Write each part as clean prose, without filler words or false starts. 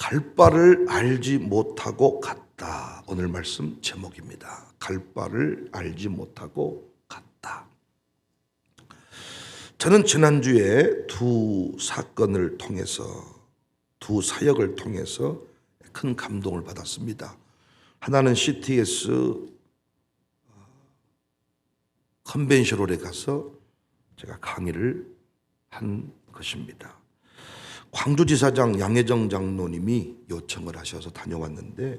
갈 바를 알지 못하고 갔다. 오늘 말씀 제목입니다. 갈 바를 알지 못하고 갔다. 저는 지난주에 두 사건을 통해서, 두 사역을 통해서 큰 감동을 받았습니다. 하나는 CTS 컨벤션홀에 가서 제가 강의를 한 것입니다. 광주지사장 양혜정 장로님이 요청을 하셔서 다녀왔는데,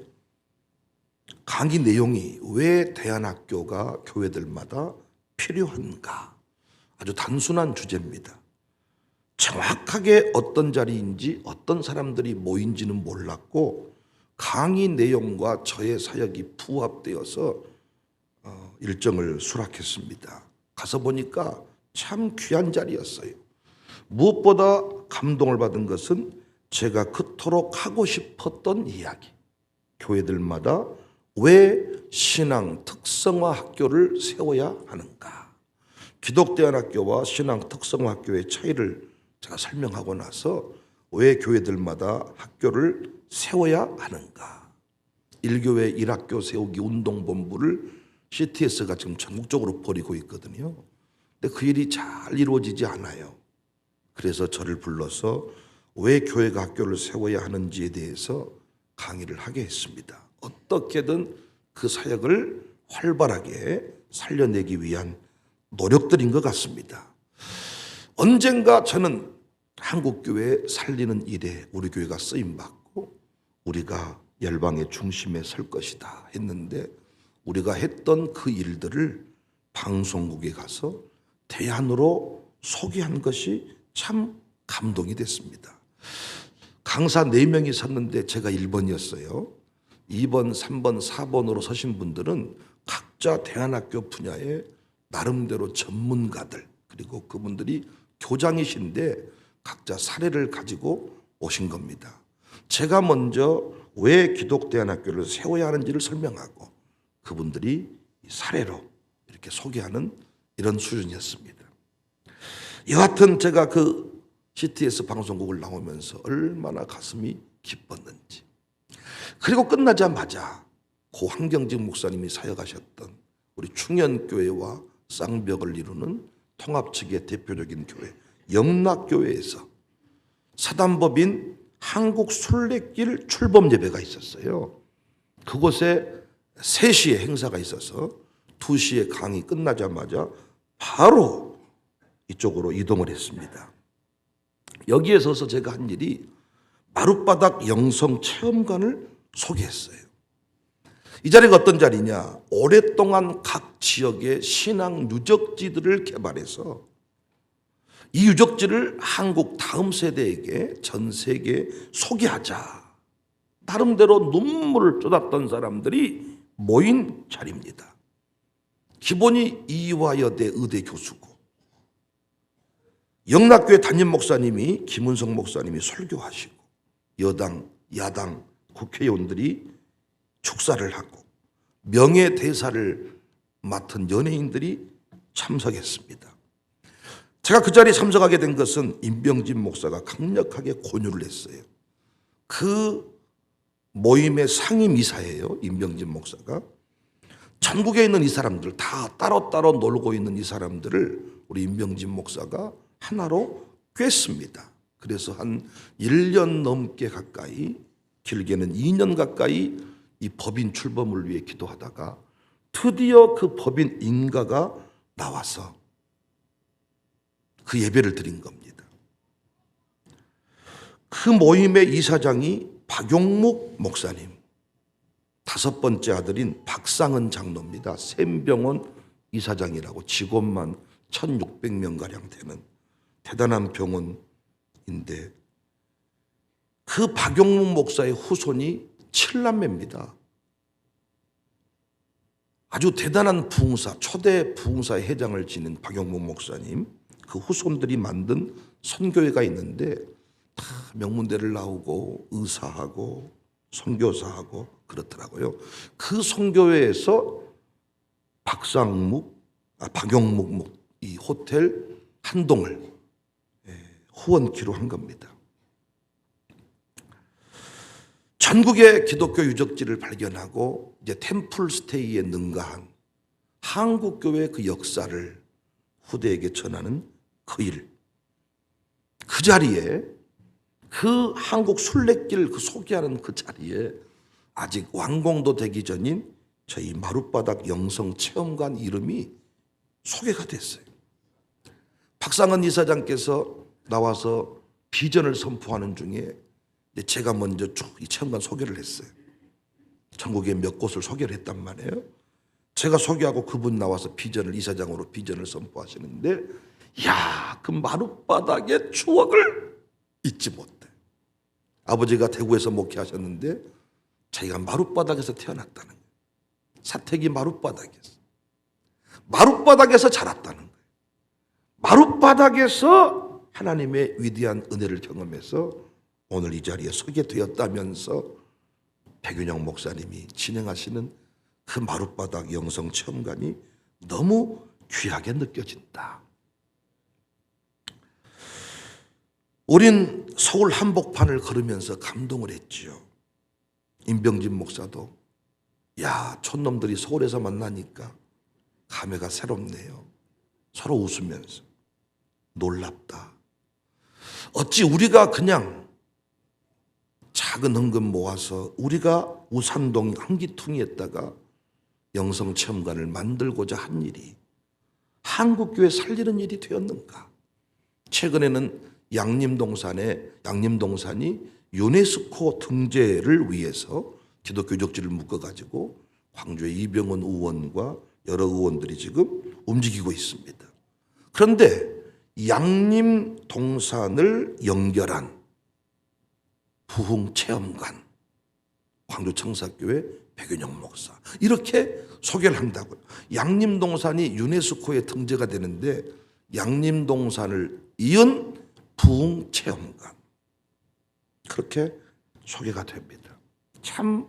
강의 내용이 왜 대안학교가 교회들마다 필요한가, 아주 단순한 주제입니다. 정확하게 어떤 자리인지 어떤 사람들이 모인지는 몰랐고, 강의 내용과 저의 사역이 부합되어서 일정을 수락했습니다. 가서 보니까 참 귀한 자리였어요. 무엇보다 감동을 받은 것은 제가 그토록 하고 싶었던 이야기. 교회들마다 왜 신앙 특성화 학교를 세워야 하는가. 기독대안학교와 신앙 특성화 학교의 차이를 제가 설명하고 나서 왜 교회들마다 학교를 세워야 하는가. 1교회 1학교 세우기 운동본부를 CTS가 지금 전국적으로 벌이고 있거든요. 근데 그 일이 잘 이루어지지 않아요. 그래서 저를 불러서 왜 교회가 학교를 세워야 하는지에 대해서 강의를 하게 했습니다. 어떻게든 그 사역을 활발하게 살려내기 위한 노력들인 것 같습니다. 언젠가 저는 한국교회 살리는 일에 우리 교회가 쓰임받고 우리가 열방의 중심에 설 것이다 했는데, 우리가 했던 그 일들을 방송국에 가서 대안으로 소개한 것이 참 감동이 됐습니다. 강사 4명이 섰는데 제가 1번이었어요. 2번, 3번, 4번으로 서신 분들은 각자 대안학교 분야의 나름대로 전문가들, 그리고 그분들이 교장이신데 각자 사례를 가지고 오신 겁니다. 제가 먼저 왜 기독대안학교를 세워야 하는지를 설명하고 그분들이 사례로 이렇게 소개하는 이런 수준이었습니다. 여하튼 제가 그 CTS 방송국을 나오면서 얼마나 가슴이 기뻤는지. 그리고 끝나자마자 고 황경직 목사님이 사역하셨던 우리 충현교회와 쌍벽을 이루는 통합 측의 대표적인 교회 영락교회에서 사단법인 한국순례길 출범 예배가 있었어요. 그곳에 3시에 행사가 있어서 2시에 강의 끝나자마자 바로 이쪽으로 이동을 했습니다. 여기에 서서 제가 한 일이 마룻바닥 영성 체험관을 소개했어요. 이 자리가 어떤 자리냐, 오랫동안 각 지역의 신앙 유적지들을 개발해서 이 유적지를 한국 다음 세대에게 전 세계에 소개하자, 나름대로 눈물을 쏟았던 사람들이 모인 자리입니다. 기본이 이화여대 의대 교수고, 영락교회 담임 목사님이 김은성 목사님이 설교하시고, 여당, 야당, 국회의원들이 축사를 하고, 명예대사를 맡은 연예인들이 참석했습니다. 제가 그 자리에 참석하게 된 것은 임병진 목사가 강력하게 권유를 했어요. 그 모임의 상임이사예요. 임병진 목사가. 전국에 있는 이 사람들 다 따로따로 놀고 있는 이 사람들을 우리 임병진 목사가 하나로 꿰습니다. 그래서 한 1년 넘게 가까이, 길게는 2년 가까이 이 법인 출범을 위해 기도하다가 드디어 그 법인 인가가 나와서 그 예배를 드린 겁니다. 그 모임의 이사장이 박용묵 목사님, 5번째 아들인 박상은 장로입니다. 샘병원 이사장이라고, 직원만 1600명가량 되는 대단한 병원인데, 그 박용묵 목사의 후손이 7남매입니다. 아주 대단한 부흥사, 초대 부흥사의 회장을 지닌 박용묵 목사님, 그 후손들이 만든 선교회가 있는데 다 명문대를 나오고 의사하고 선교사하고 그렇더라고요. 그 선교회에서 박용묵 이 호텔 한 동을 후원키로 한 겁니다. 전국의 기독교 유적지를 발견하고 이제 템플 스테이에 능가한 한국 교회의 그 역사를 후대에게 전하는 그 일, 그 자리에 그 한국 순례길 그 소개하는 그 자리에 아직 완공도 되기 전인 저희 마룻바닥 영성체험관 이름이 소개가 됐어요. 박상은 이사장께서 나와서 비전을 선포하는 중에 제가 먼저 쭉 이 체험관 소개를 했어요. 전국에 몇 곳을 소개를 했단 말이에요. 제가 소개하고 그분 나와서 비전을, 이사장으로 비전을 선포하시는데, 야, 그 마룻바닥의 추억을 잊지 못해. 아버지가 대구에서 목회하셨는데 자기가 마룻바닥에서 태어났다는 거예요. 사택이 마룻바닥에서 자랐다는 거예요. 마룻바닥에서 하나님의 위대한 은혜를 경험해서 오늘 이 자리에 서게 되었다면서 백윤영 목사님이 진행하시는 그 마룻바닥 영성 체험관이 너무 귀하게 느껴진다. 우린 서울 한복판을 걸으면서 감동을 했지요. 임병진 목사도 야, 촌놈들이 서울에서 만나니까 감회가 새롭네요. 서로 웃으면서 놀랍다. 어찌 우리가 그냥 작은 헌금 모아서 우리가 우산동 한기퉁이에다가 영성체험관을 만들고자 한 일이 한국교회 살리는 일이 되었는가? 최근에는 양림동산이 유네스코 등재를 위해서 기독교 유적지를 묶어가지고 광주의 이병헌 의원과 여러 의원들이 지금 움직이고 있습니다. 그런데 양림동산을 연결한 부흥체험관, 광주청사교회 백윤영 목사, 이렇게 소개를 한다고요. 양림동산이 유네스코에 등재가 되는데 양림동산을 이은 부흥체험관, 그렇게 소개가 됩니다. 참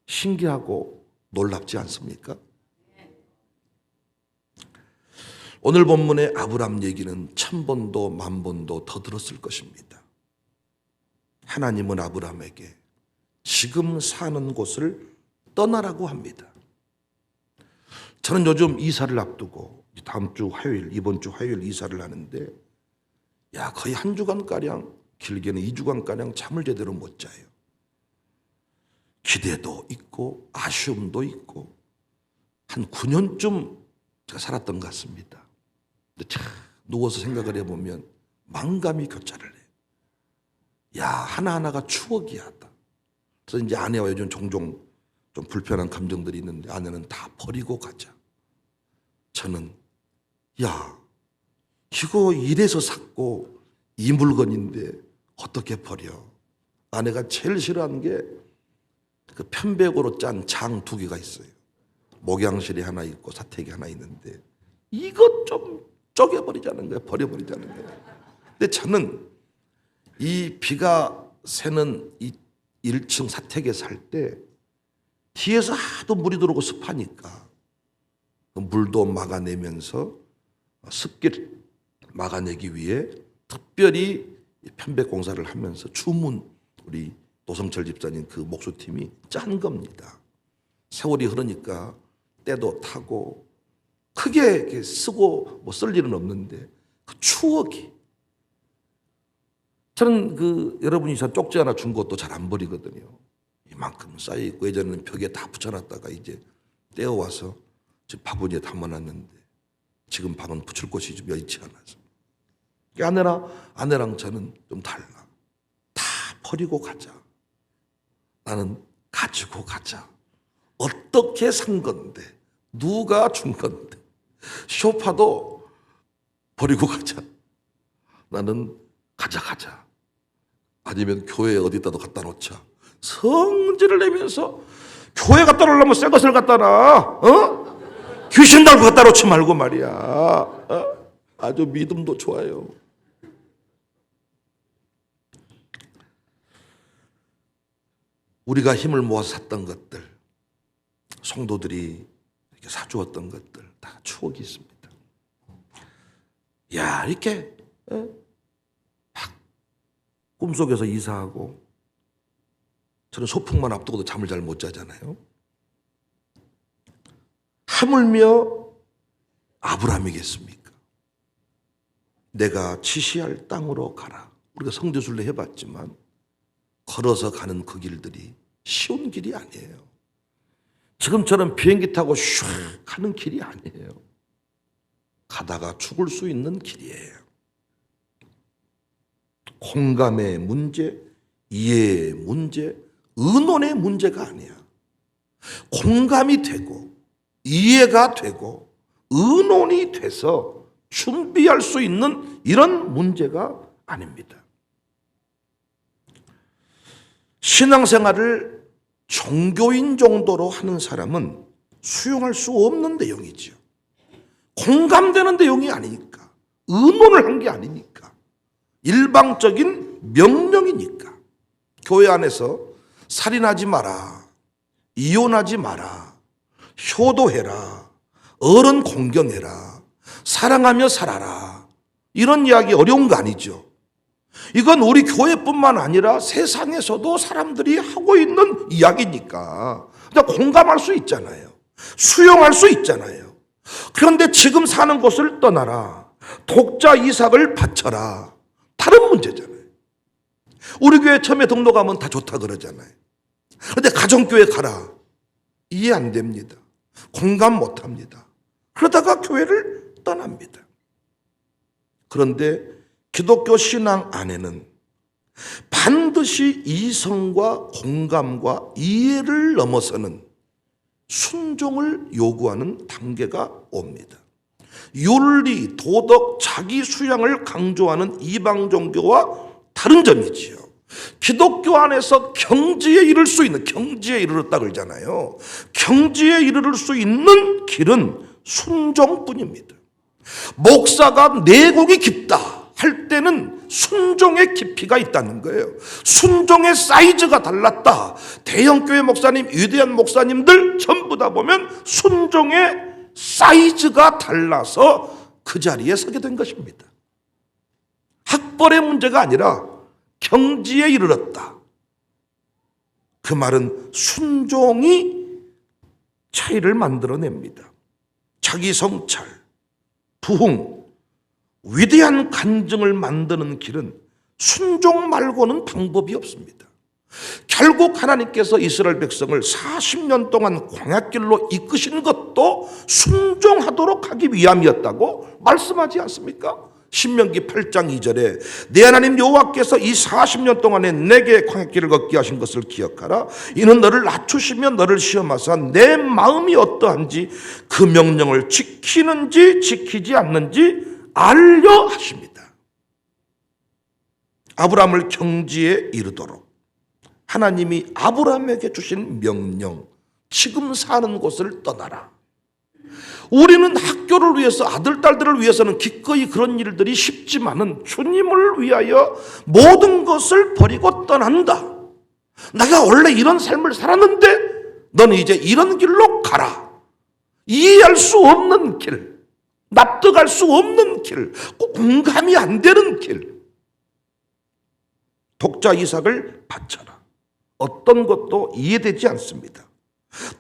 신기하고 놀랍지 않습니까? 오늘 본문의 아브람 얘기는 1000번도 10,000번도 더 들었을 것입니다. 하나님은 아브람에게 지금 사는 곳을 떠나라고 합니다. 저는 요즘 이사를 앞두고 다음 주 화요일, 이번 주 화요일 이사를 하는데 거의 한 주간가량, 길게는 2주간가량 잠을 제대로 못 자요. 기대도 있고 아쉬움도 있고 한 9년쯤 제가 살았던 것 같습니다. 근데 참 누워서 생각을 해보면 만감이 교차를 해요. 하나하나가 추억이야. 그래서 이제 아내와 요즘 종종 좀 불편한 감정들이 있는데 아내는 다 버리고 가자. 저는 이거 이래서 샀고 이 물건인데 어떻게 버려? 아내가 제일 싫어하는 게 그 편백으로 짠 장 2개가 있어요. 목양실이 하나 있고 사택이 하나 있는데 이것 좀 쪼개버리자는 거예요. 버려버리자는 거예요. 근데 저는 이 비가 새는 이 1층 사택에 살 때 뒤에서 하도 물이 들어오고 습하니까 물도 막아내면서 습기를 막아내기 위해 특별히 편백 공사를 하면서 주문, 우리 노성철 집사님 그 목수팀이 짠 겁니다. 세월이 흐르니까 때도 타고 크게 이렇게 쓰고 쓸 일은 없는데 그 추억이, 저는 여러분이 저 쪽지 하나 준 것도 잘 안 버리거든요. 이만큼 쌓여있고 예전에는 벽에 다 붙여놨다가 이제 떼어와서 지금 바구니에 담아놨는데 지금 방은 붙일 곳이 좀 여의치 않아서 아내랑 저는 좀 달라. 다 버리고 가자. 나는 가지고 가자. 어떻게 산 건데, 누가 준 건데, 소파도 버리고 가자. 나는 가자. 아니면 교회 어디다도 갖다 놓자. 성질을 내면서 교회 갖다 놓으려면 새 것을 갖다 놔. 귀신 달고 갖다 놓지 말고 말이야. 아주 믿음도 좋아요. 우리가 힘을 모아서 샀던 것들, 성도들이 이렇게 사주었던 것들 다 추억이 있습니다. 이렇게 막 꿈속에서 이사하고 저는 소풍만 앞두고도 잠을 잘 못 자잖아요. 하물며 아브라함이겠습니까? 내가 지시할 땅으로 가라. 우리가 성지순례 해봤지만 걸어서 가는 그 길들이 쉬운 길이 아니에요. 지금처럼 비행기 타고 슉 하는 길이 아니에요. 가다가 죽을 수 있는 길이에요. 공감의 문제, 이해의 문제, 의논의 문제가 아니야. 공감이 되고 이해가 되고 의논이 돼서 준비할 수 있는 이런 문제가 아닙니다. 신앙생활을 종교인 정도로 하는 사람은 수용할 수 없는 내용이죠. 공감되는 내용이 아니니까, 의논을 한 게 아니니까, 일방적인 명령이니까. 교회 안에서 살인하지 마라, 이혼하지 마라, 효도해라, 어른 공경해라, 사랑하며 살아라, 이런 이야기 어려운 거 아니죠. 이건 우리 교회뿐만 아니라 세상에서도 사람들이 하고 있는 이야기니까 그냥 공감할 수 있잖아요. 수용할 수 있잖아요. 그런데 지금 사는 곳을 떠나라, 독자 이삭을 바쳐라, 다른 문제잖아요. 우리 교회 처음에 등록하면 다 좋다 그러잖아요. 그런데 가정교회 가라, 이해 안 됩니다. 공감 못 합니다. 그러다가 교회를 떠납니다. 그런데 기독교 신앙 안에는 반드시 이성과 공감과 이해를 넘어서는 순종을 요구하는 단계가 옵니다. 윤리, 도덕, 자기 수양을 강조하는 이방 종교와 다른 점이지요. 기독교 안에서 경지에 이를 수 있는, 경지에 이르렀다 그러잖아요. 경지에 이르를 수 있는 길은 순종뿐입니다. 목사가 내공이 깊다 할 때는 순종의 깊이가 있다는 거예요. 순종의 사이즈가 달랐다. 대형교회 목사님, 위대한 목사님들 전부 다 보면 순종의 사이즈가 달라서 그 자리에 서게 된 것입니다. 학벌의 문제가 아니라 경지에 이르렀다. 그 말은 순종이 차이를 만들어냅니다. 자기 성찰, 부흥, 위대한 간증을 만드는 길은 순종 말고는 방법이 없습니다. 결국 하나님께서 이스라엘 백성을 40년 동안 광야길로 이끄신 것도 순종하도록 하기 위함이었다고 말씀하지 않습니까? 신명기 8장 2절에 내 하나님 여호와께서 이 40년 동안에 내게 광야길을 걷게 하신 것을 기억하라. 이는 너를 낮추시며 너를 시험하사 내 마음이 어떠한지 그 명령을 지키는지 지키지 않는지 알려 하십니다. 아브라함을 경지에 이르도록 하나님이 아브라함에게 주신 명령, 지금 사는 곳을 떠나라. 우리는 학교를 위해서, 아들, 딸들을 위해서는 기꺼이 그런 일들이 쉽지만은 주님을 위하여 모든 것을 버리고 떠난다. 내가 원래 이런 삶을 살았는데 너는 이제 이런 길로 가라. 이해할 수 없는 길, 납득할 수 없는 길, 공감이 안 되는 길. 독자 이삭을 바쳐라. 어떤 것도 이해되지 않습니다.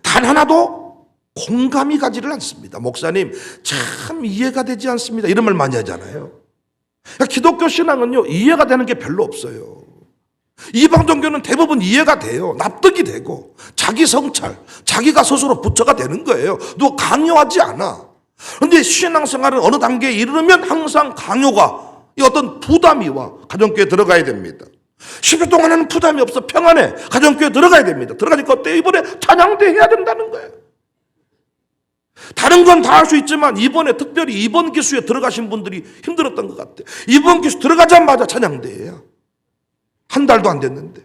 단 하나도 공감이 가지를 않습니다. 목사님, 참 이해가 되지 않습니다. 이런 말 많이 하잖아요. 그러니까 기독교 신앙은요, 이해가 되는 게 별로 없어요. 이방 종교는 대부분 이해가 돼요. 납득이 되고, 자기 성찰, 자기가 스스로 부처가 되는 거예요. 누가 강요하지 않아. 그런데 신앙생활은 어느 단계에 이르면 항상 강요가, 어떤 부담이 와. 가정교회에 들어가야 됩니다. 10년 동안은 부담이 없어. 평안해. 가정교회 들어가야 됩니다. 들어가니까 어때? 이번에 찬양대 해야 된다는 거예요. 다른 건 다 할 수 있지만 이번에 특별히 이번 기수에 들어가신 분들이 힘들었던 것 같아요. 이번 기수 들어가자마자 찬양대예요. 한 달도 안 됐는데.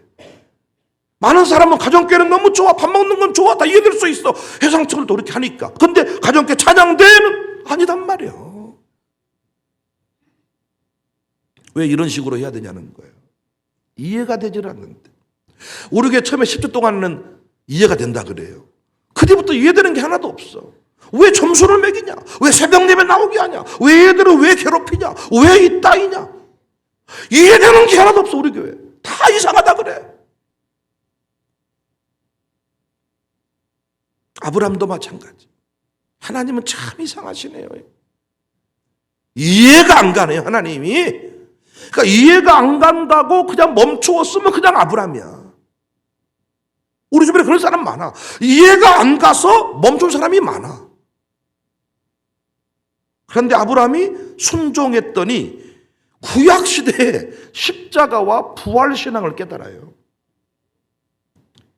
많은 사람은 가정교회는 너무 좋아. 밥 먹는 건 좋아. 다 이해될 수 있어. 해상철도 그렇게 하니까. 근데 가정교회 찬양대는 아니단 말이에요. 왜 이런 식으로 해야 되냐는 거예요. 이해가 되질 않는데. 우리 교회 처음에 10주 동안은 이해가 된다 그래요. 그 뒤부터 이해되는 게 하나도 없어. 왜 점수를 매기냐? 왜 새벽 예배 나오게 하냐? 왜 얘들을 왜 괴롭히냐? 왜 이 따위냐? 이해되는 게 하나도 없어. 우리 교회 다 이상하다 그래. 아브라함도 마찬가지. 하나님은 참 이상하시네요. 이해가 안 가네요, 하나님이. 그러니까 이해가 안 간다고 그냥 멈추었으면 그냥 아브라함이야. 우리 주변에 그런 사람 많아. 이해가 안 가서 멈춘 사람이 많아. 그런데 아브라함이 순종했더니 구약시대에 십자가와 부활신앙을 깨달아요.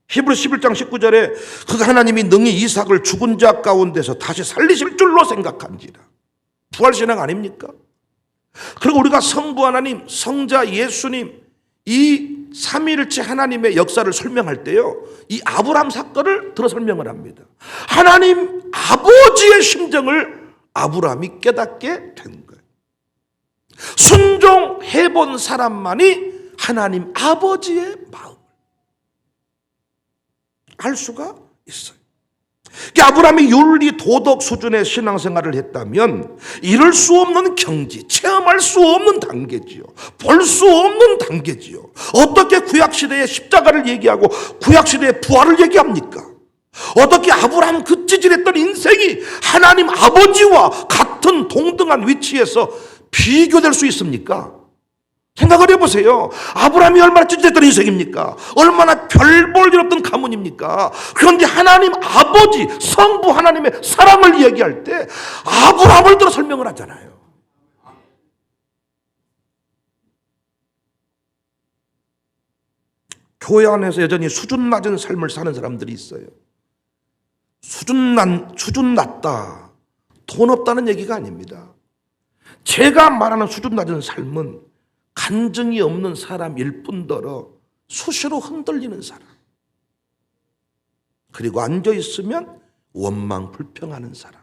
히브리서 11장 19절에 그 하나님이 능히 이삭을 죽은 자 가운데서 다시 살리실 줄로 생각한지라. 부활신앙 아닙니까? 그리고 우리가 성부 하나님, 성자 예수님, 이 삼위일체 하나님의 역사를 설명할 때요, 이 아브라함 사건을 들어 설명을 합니다. 하나님 아버지의 심정을 아브라함이 깨닫게 된 거예요. 순종해본 사람만이 하나님 아버지의 마음을 알 수가 있어요. 아브라함이 윤리 도덕 수준의 신앙생활을 했다면 이룰 수 없는 경지, 체험할 수 없는 단계지요. 볼 수 없는 단계지요. 어떻게 구약시대의 십자가를 얘기하고 구약시대의 부활을 얘기합니까? 어떻게 아브라함 그 찌질했던 인생이 하나님 아버지와 같은 동등한 위치에서 비교될 수 있습니까? 생각을 해보세요. 아브라함이 얼마나 찌질했던 인생입니까? 얼마나 별 볼 일 없던 가문입니까? 그런데 하나님 아버지, 성부 하나님의 사랑을 얘기할 때 아브라함을 들어 설명을 하잖아요. 교회 안에서 여전히 수준 낮은 삶을 사는 사람들이 있어요. 수준 낮다, 돈 없다는 얘기가 아닙니다. 제가 말하는 수준 낮은 삶은 간증이 없는 사람일 뿐더러 수시로 흔들리는 사람, 그리고 앉아있으면 원망 불평하는 사람,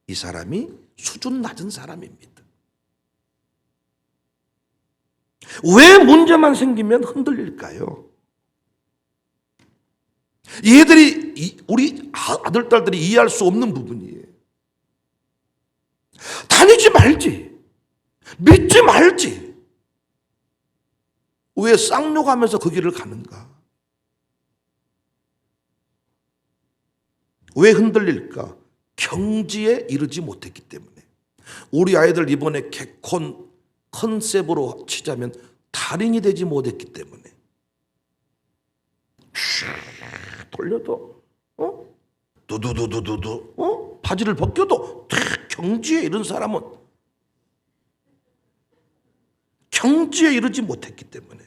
이 사람이 수준 낮은 사람입니다. 왜 문제만 생기면 흔들릴까요? 얘들이, 우리 아들, 딸들이 이해할 수 없는 부분이에요. 다니지 말지, 믿지 말지, 왜 쌍욕하면서 그 길을 가는가? 왜 흔들릴까? 경지에 이르지 못했기 때문에. 우리 아이들 이번에 개콘 컨셉으로 치자면 달인이 되지 못했기 때문에. 돌려도 두두두두두 바지를 벗겨도 경지에 이른 사람은 경지에 이르지 못했기 때문에.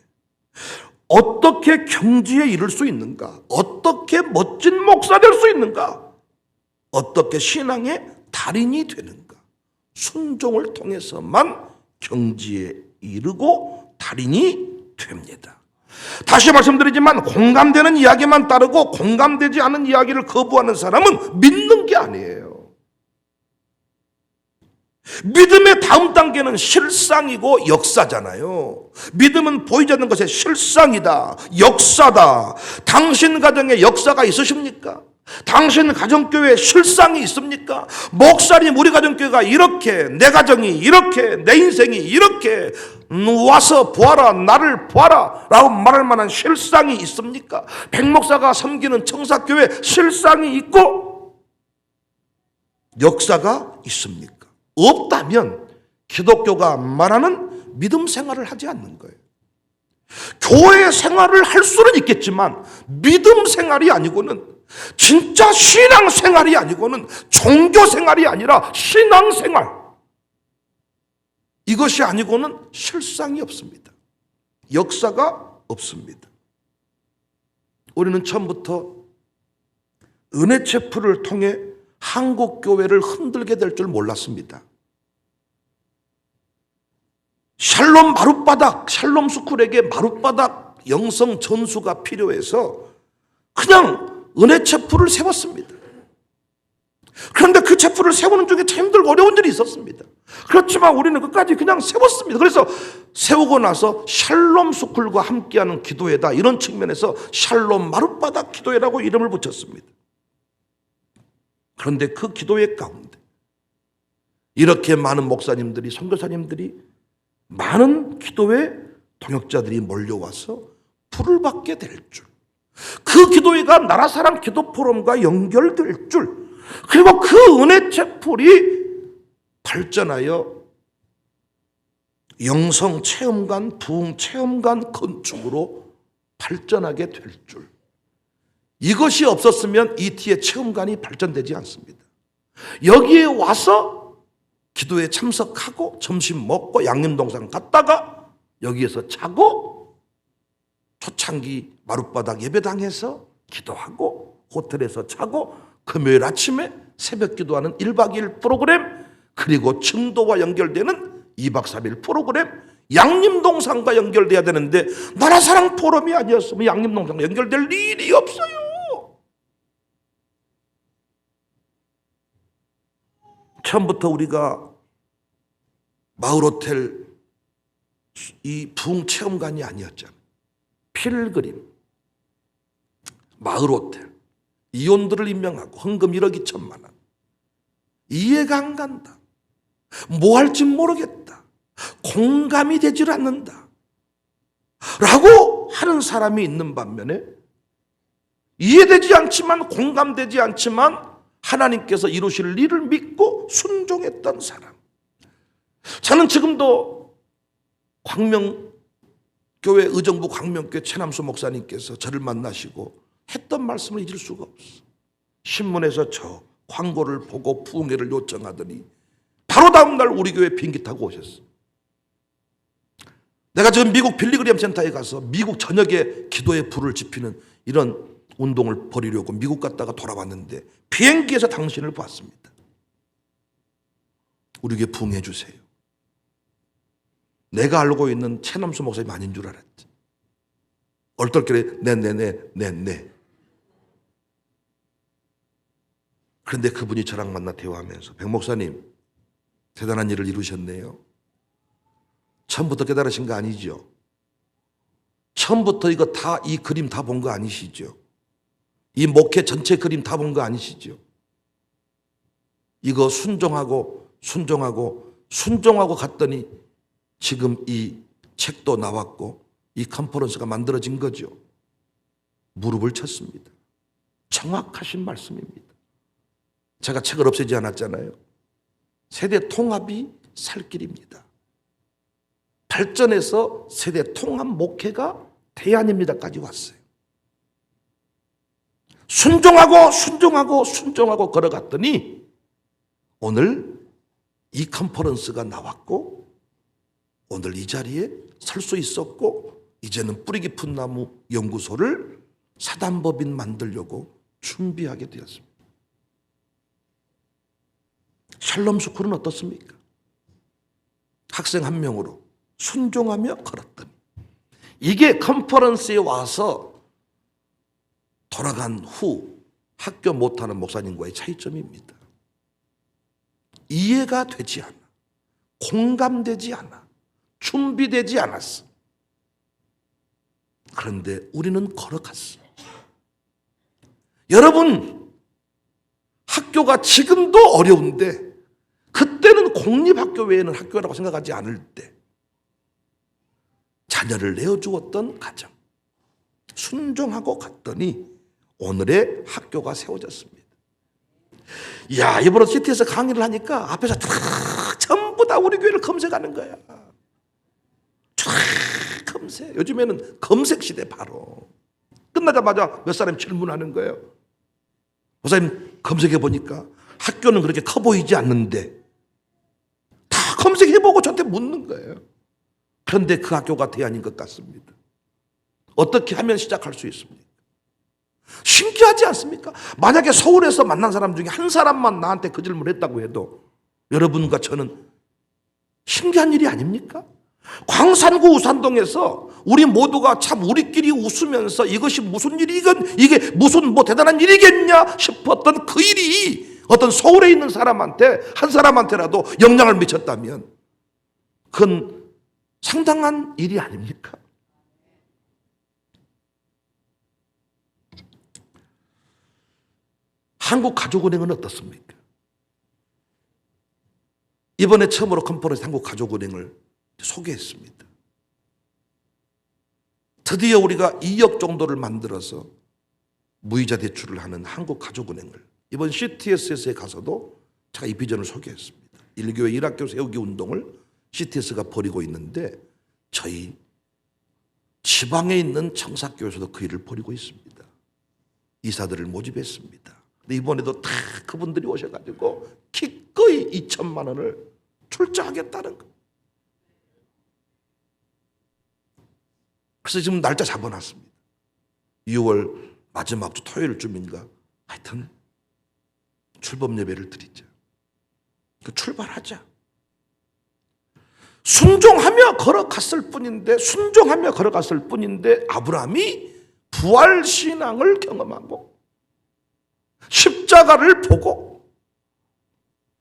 어떻게 경지에 이를 수 있는가? 어떻게 멋진 목사 될 수 있는가? 어떻게 신앙의 달인이 되는가? 순종을 통해서만 경지에 이르고 달인이 됩니다. 다시 말씀드리지만 공감되는 이야기만 따르고 공감되지 않은 이야기를 거부하는 사람은 믿는 게 아니에요. 믿음의 다음 단계는 실상이고 역사잖아요. 믿음은 보이지 않는 것의 실상이다, 역사다. 당신 가정에 역사가 있으십니까? 당신 가정교회에 실상이 있습니까? 목사님, 우리 가정교회가 이렇게, 내 가정이 이렇게, 내 인생이 이렇게, 와서 보아라, 나를 보아라 라고 말할 만한 실상이 있습니까? 백목사가 섬기는 청사교회 실상이 있고 역사가 있습니까? 없다면 기독교가 말하는 믿음 생활을 하지 않는 거예요. 교회 생활을 할 수는 있겠지만 믿음 생활이 아니고는, 진짜 신앙 생활이 아니고는, 종교 생활이 아니라 신앙 생활, 이것이 아니고는 실상이 없습니다. 역사가 없습니다. 우리는 처음부터 은혜 체프를 통해 한국 교회를 흔들게 될 줄 몰랐습니다. 샬롬 마룻바닥, 샬롬 스쿨에게 마룻바닥 영성 전수가 필요해서 그냥 은혜 체프를 세웠습니다. 그런데 그 체프를 세우는 중에 참 힘들고 어려운 일이 있었습니다. 그렇지만 우리는 끝까지 그냥 세웠습니다. 그래서 세우고 나서 샬롬 스쿨과 함께하는 기도회다, 이런 측면에서 샬롬 마룻바닥 기도회라고 이름을 붙였습니다. 그런데 그 기도회 가운데 이렇게 많은 목사님들이, 선교사님들이, 많은 기도회 동역자들이 몰려와서 불을 받게 될 줄, 그 기도회가 나라사랑 기도포럼과 연결될 줄, 그리고 그 은혜체풀이 발전하여 영성체험관, 부흥체험관 건축으로 발전하게 될 줄. 이것이 없었으면 이티의 체험관이 발전되지 않습니다. 여기에 와서 기도에 참석하고 점심 먹고 양림동산 갔다가 여기에서 자고 초창기 마룻바닥 예배당에서 기도하고 호텔에서 자고 금요일 아침에 새벽 기도하는 1박 2일 프로그램, 그리고 증도와 연결되는 2박 3일 프로그램, 양림동산과 연결돼야 되는데 나라사랑 포럼이 아니었으면 양림동산과 연결될 일이 없어요. 처음부터 우리가 마을호텔 이 부흥체험관이 아니었잖아요. 필그림, 마을호텔, 이혼들을 임명하고 헌금 1억 2천만 원. 이해가 안 간다. 뭐 할지 모르겠다. 공감이 되질 않는다. 라고 하는 사람이 있는 반면에 이해되지 않지만 공감되지 않지만 하나님께서 이루실 일을 믿고 순종했던 사람. 저는 지금도 광명교회 의정부 광명교회 최남수 목사님께서 저를 만나시고 했던 말씀을 잊을 수가 없어. 신문에서 저 광고를 보고 부흥회를 요청하더니 바로 다음 날 우리 교회 비행기 타고 오셨어. 내가 지금 미국 빌리그리엄 센터에 가서 미국 전역에 기도의 불을 지피는 이런 운동을 벌이려고 미국 갔다가 돌아왔는데 비행기에서 당신을 봤습니다. 우리 교회 부흥해 주세요. 내가 알고 있는 최남수 목사님 아닌 줄 알았지. 얼떨결에 네. 그런데 그분이 저랑 만나 대화하면서 백 목사님 대단한 일을 이루셨네요. 처음부터 깨달으신 거 아니죠? 처음부터 이거 다 이 그림 다 본 거 아니시죠? 이 목회 전체 그림 다 본 거 아니시죠? 이거 순종하고 갔더니 지금 이 책도 나왔고 이 컨퍼런스가 만들어진 거죠. 무릎을 쳤습니다. 정확하신 말씀입니다. 제가 책을 없애지 않았잖아요. 세대 통합이 살 길입니다. 발전해서 세대 통합 목회가 대안입니다까지 왔어요. 순종하고 걸어갔더니 오늘 이 컨퍼런스가 나왔고 오늘 이 자리에 설 수 있었고 이제는 뿌리 깊은 나무 연구소를 사단법인 만들려고 준비하게 되었습니다. 샬롬 스쿨은 어떻습니까? 학생 한 명으로 순종하며 걸었더니 이게 컨퍼런스에 와서 돌아간 후 학교 못하는 목사님과의 차이점입니다. 이해가 되지 않아. 공감되지 않아. 준비되지 않았어. 그런데 우리는 걸어갔어. 여러분, 학교가 지금도 어려운데 그때는 공립학교 외에는 학교라고 생각하지 않을 때 자녀를 내어주었던 가정 순종하고 갔더니 오늘의 학교가 세워졌습니다. 야, 이번에 시티에서 강의를 하니까 앞에서 다 전부 다 우리 교회를 검색하는 거야. 쫙 검색. 요즘에는 검색 시대 바로. 끝나자마자 몇 사람이 질문하는 거예요. 목사님 검색해 보니까 학교는 그렇게 커 보이지 않는데 다 검색해보고 저한테 묻는 거예요. 그런데 그 학교가 대안인 것 같습니다. 어떻게 하면 시작할 수 있습니까? 신기하지 않습니까? 만약에 서울에서 만난 사람 중에 한 사람만 나한테 그 질문을 했다고 해도 여러분과 저는 신기한 일이 아닙니까? 광산구 우산동에서 우리 모두가 참 우리끼리 웃으면서 이것이 무슨 일이 이게 무슨 뭐 대단한 일이겠냐 싶었던 그 일이 어떤 서울에 있는 사람한테 한 사람한테라도 영향을 미쳤다면 그건 상당한 일이 아닙니까? 한국가족은행은 어떻습니까? 이번에 처음으로 컨퍼런스 한국가족은행을 소개했습니다. 드디어 우리가 2억 정도를 만들어서 무이자 대출을 하는 한국가족은행을 이번 CTS에 가서도 제가 이 비전을 소개했습니다. 1교회 1학교 세우기 운동을 CTS가 벌이고 있는데 저희 지방에 있는 청사교회에서도 그 일을 벌이고 있습니다. 이사들을 모집했습니다. 근데 이번에도 다 그분들이 오셔가지고 기꺼이 2천만 원을 출자하겠다는 거. 그래서 지금 날짜 잡아놨습니다. 6월 마지막 주 토요일쯤인가 하여튼 출범 예배를 드리자. 출발하자. 순종하며 걸어갔을 뿐인데 아브라함이 부활신앙을 경험하고 십자가를 보고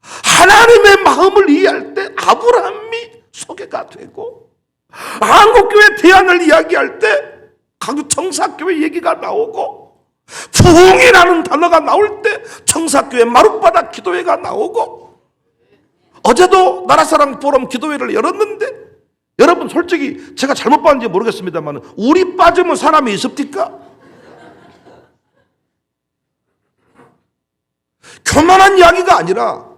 하나님의 마음을 이해할 때 아브라함이 소개가 되고 한국교회 대안을 이야기할 때 강주 청사교회 얘기가 나오고 부흥이라는 단어가 나올 때 청사교회 마룻바닥 기도회가 나오고 어제도 나라사랑 포럼 기도회를 열었는데 여러분 솔직히 제가 잘못 봤는지 모르겠습니다만 우리 빠지면 사람이 있습니까? 교만한 이야기가 아니라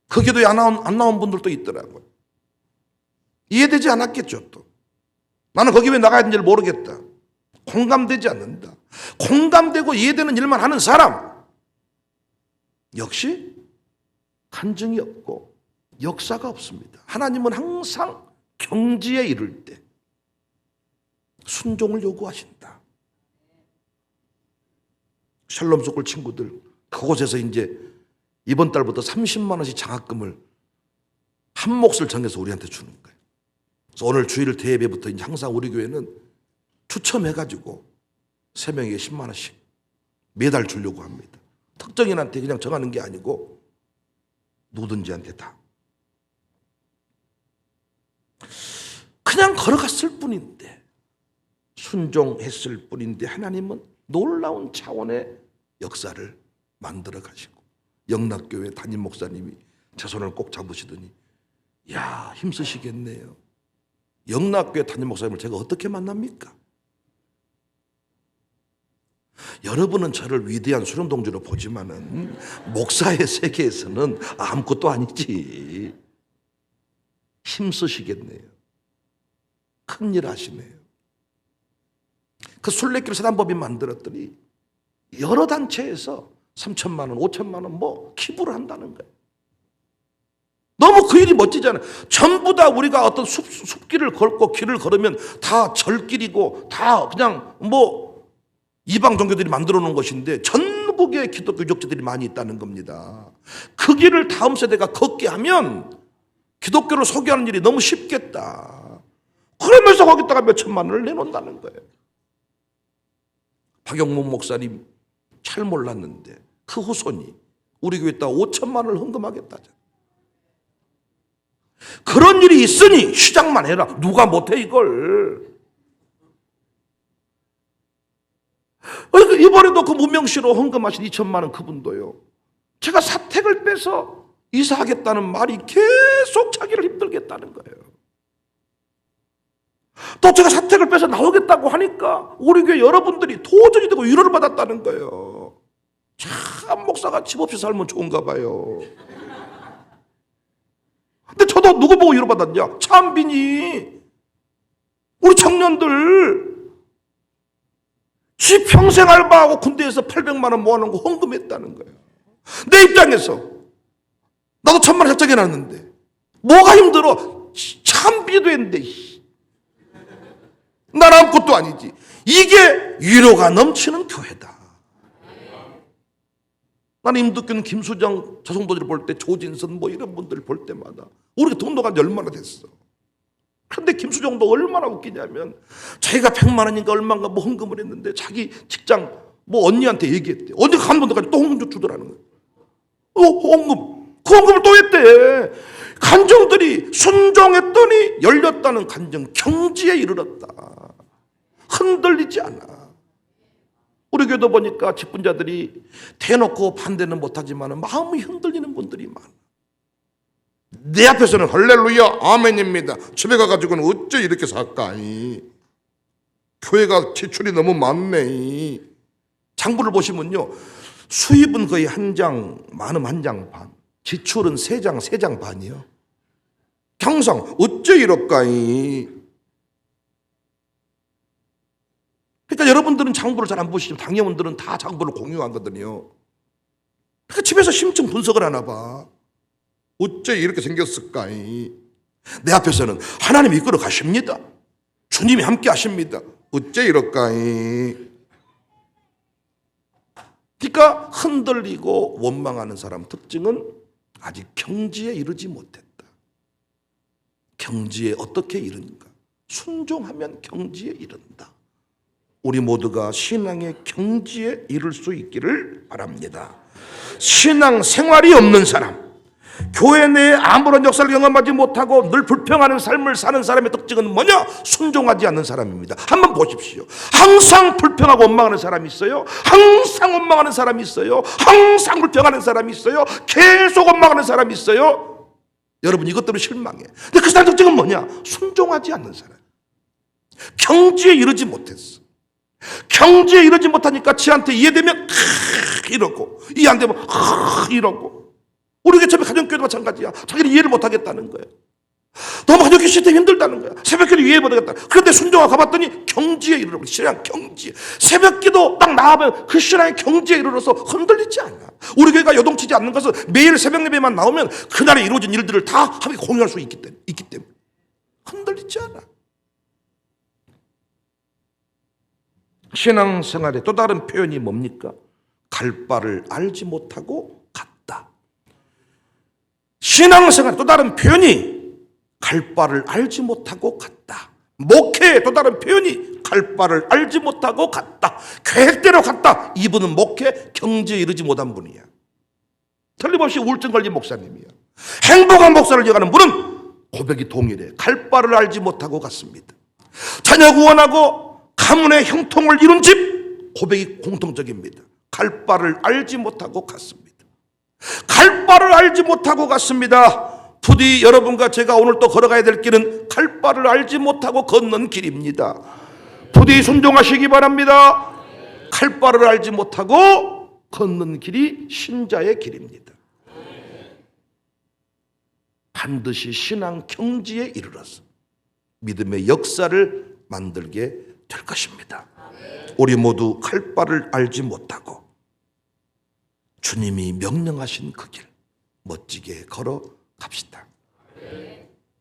그 기도에 안 나온 분들도 있더라고요. 이해되지 않았겠죠. 또 나는 거기 왜 나가야 되는지를 모르겠다. 공감되지 않는다. 공감되고 이해되는 일만 하는 사람 역시 간증이 없고 역사가 없습니다. 하나님은 항상 경지에 이를 때 순종을 요구하신다. 샬롬 소굴 친구들 그곳에서 이제 이번 달부터 30만 원씩 장학금을 한 몫을 정해서 우리한테 주는 거예요. 그래서 오늘 주일 대예배부터 이제 항상 우리 교회는 추첨해가지고 3명에게 10만 원씩 매달 주려고 합니다. 특정인한테 그냥 정하는 게 아니고 누구든지한테 다. 그냥 걸어갔을 뿐인데 순종했을 뿐인데 하나님은 놀라운 차원의 역사를 만들어 가시고 영락교회 담임 목사님이 제 손을 꼭 잡으시더니 야 힘쓰시겠네요. 영락교회 담임 목사님을 제가 어떻게 만납니까? 여러분은 저를 위대한 수련동지로 보지만은 목사의 세계에서는 아무것도 아니지. 힘쓰시겠네요. 큰일 하시네요. 그 순례길 사단법인 만들었더니 여러 단체에서 3천만 원, 5천만 원 뭐 기부를 한다는 거예요. 너무 그 일이 멋지잖아요. 전부 다 우리가 어떤 숲길을 걷고 길을 걸으면 다 절길이고 다 그냥 뭐 이방 종교들이 만들어 놓은 것인데 전국의 기독교 유적지들이 많이 있다는 겁니다. 그 길을 다음 세대가 걷게 하면 기독교를 소개하는 일이 너무 쉽겠다. 그러면서 거기다가 몇 천만 원을 내놓는다는 거예요. 박영문 목사님 잘 몰랐는데 그 후손이 우리 교회에다 5천만 원을 헌금하겠다죠. 그런 일이 있으니 시작만 해라. 누가 못해 이걸. 이번에도 그 무명시로 헌금하신 2천만 원 그분도요. 제가 사택을 빼서 이사하겠다는 말이 계속 자기를 힘들겠다는 거예요. 또 제가 사택을 빼서 나오겠다고 하니까 우리 교회 여러분들이 도전이 되고 위로를 받았다는 거예요. 참 목사가 집 없이 살면 좋은가 봐요. 근데 저도 누구 보고 위로받았냐? 참빈이 우리 청년들 지 평생 알바하고 군대에서 800만 원 모아놓은 거 헌금했다는 거예요. 내 입장에서 나도 1,000만 원 작정해놨는데 뭐가 힘들어? 참비도 했는데 난 아무것도 아니지. 이게 위로가 넘치는 교회다. 나는 임덕균, 김수정, 저성도들 볼 때 조진선 뭐 이런 분들 볼 때마다 우리가 돈 나간 지 얼마나 됐어. 그런데 김수정도 얼마나 웃기냐면 자기가 100만 원인가 얼마인가 뭐 헌금을 했는데 자기 직장 뭐 언니한테 얘기했대. 언니가 한 번도까지 또 헌금 주더라는 거야. 헌금. 그 헌금을 또 했대. 간정들이 순종했더니 열렸다는 간정 경지에 이르렀다. 흔들리지 않아. 우리 교회도 보니까 직분자들이 대놓고 반대는 못하지만 마음이 흔들리는 분들이 많아. 내 앞에서는 할렐루야 아멘입니다. 집에 가가지고는 어째 이렇게 살까이. 교회가 지출이 너무 많네. 장부를 보시면요, 수입은 거의 한 장, 많으면 한 장 반, 지출은 세 장 반이요. 항상 어째 이럴까이. 그러니까 여러분들은 장부를 잘 안 보시지만 당회원들은 다 장부를 공유하거든요. 그러니까 집에서 심층 분석을 하나 봐. 어째 이렇게 생겼을까이. 내 앞에서는 하나님이 이끌어 가십니다. 주님이 함께 하십니다. 어째 이럴까이. 그러니까 흔들리고 원망하는 사람 특징은 아직 경지에 이르지 못했다. 경지에 어떻게 이르는가? 순종하면 경지에 이른다. 우리 모두가 신앙의 경지에 이를 수 있기를 바랍니다. 신앙 생활이 없는 사람, 교회 내에 아무런 역사를 경험하지 못하고 늘 불평하는 삶을 사는 사람의 특징은 뭐냐? 순종하지 않는 사람입니다. 한번 보십시오. 항상 불평하고 원망하는 사람이 있어요. 항상 원망하는 사람이 있어요. 항상 불평하는 사람이 있어요. 계속 원망하는 사람이 있어요. 여러분, 이것 때문에 실망해. 근데 그 사람 특징은 뭐냐? 순종하지 않는 사람. 경지에 이르지 못했어. 경지에 이르지 못하니까 지한테 이해되면 이러고, 이해 안 되면 이러고. 우리 교회 가정교회도 마찬가지야. 자기는 이해를 못하겠다는 거예요. 너무 가정교회 시스템이 힘들다는 거야. 새벽기도 이해 못하겠다. 그런데 순종하고 가봤더니 경지에 이르라고. 신앙 경지에. 새벽기도 딱 나가면 그 신앙의 경지에 이르러서 흔들리지 않아. 우리 교회가 요동치지 않는 것은 매일 새벽 예배만 나오면 그날에 이루어진 일들을 다 함께 공유할 수 있기 때문에 흔들리지 않아. 신앙생활의 또 다른 표현이 뭡니까? 갈 바를 알지 못하고 갔다. 신앙생활의 또 다른 표현이 갈 바를 알지 못하고 갔다. 목회의 또 다른 표현이 갈 바를 알지 못하고 갔다. 계획대로 갔다. 이분은 목회 경지에 이르지 못한 분이야. 틀림없이 우울증 걸린 목사님이야. 행복한 목사를 이어가는 분은 고백이 동일해. 갈 바를 알지 못하고 갔습니다. 자녀 구원하고 가문의 형통을 이룬 집, 고백이 공통적입니다. 갈 바를 알지 못하고 갔습니다. 갈 바를 알지 못하고 갔습니다. 부디 여러분과 제가 오늘 또 걸어가야 될 길은 갈 바를 알지 못하고 걷는 길입니다. 부디 순종하시기 바랍니다. 갈 바를 알지 못하고 걷는 길이 신자의 길입니다. 반드시 신앙 경지에 이르러서 믿음의 역사를 만들게 될 것입니다. 우리 모두 갈 바를 알지 못하고 주님이 명령하신 그 길 멋지게 걸어갑시다.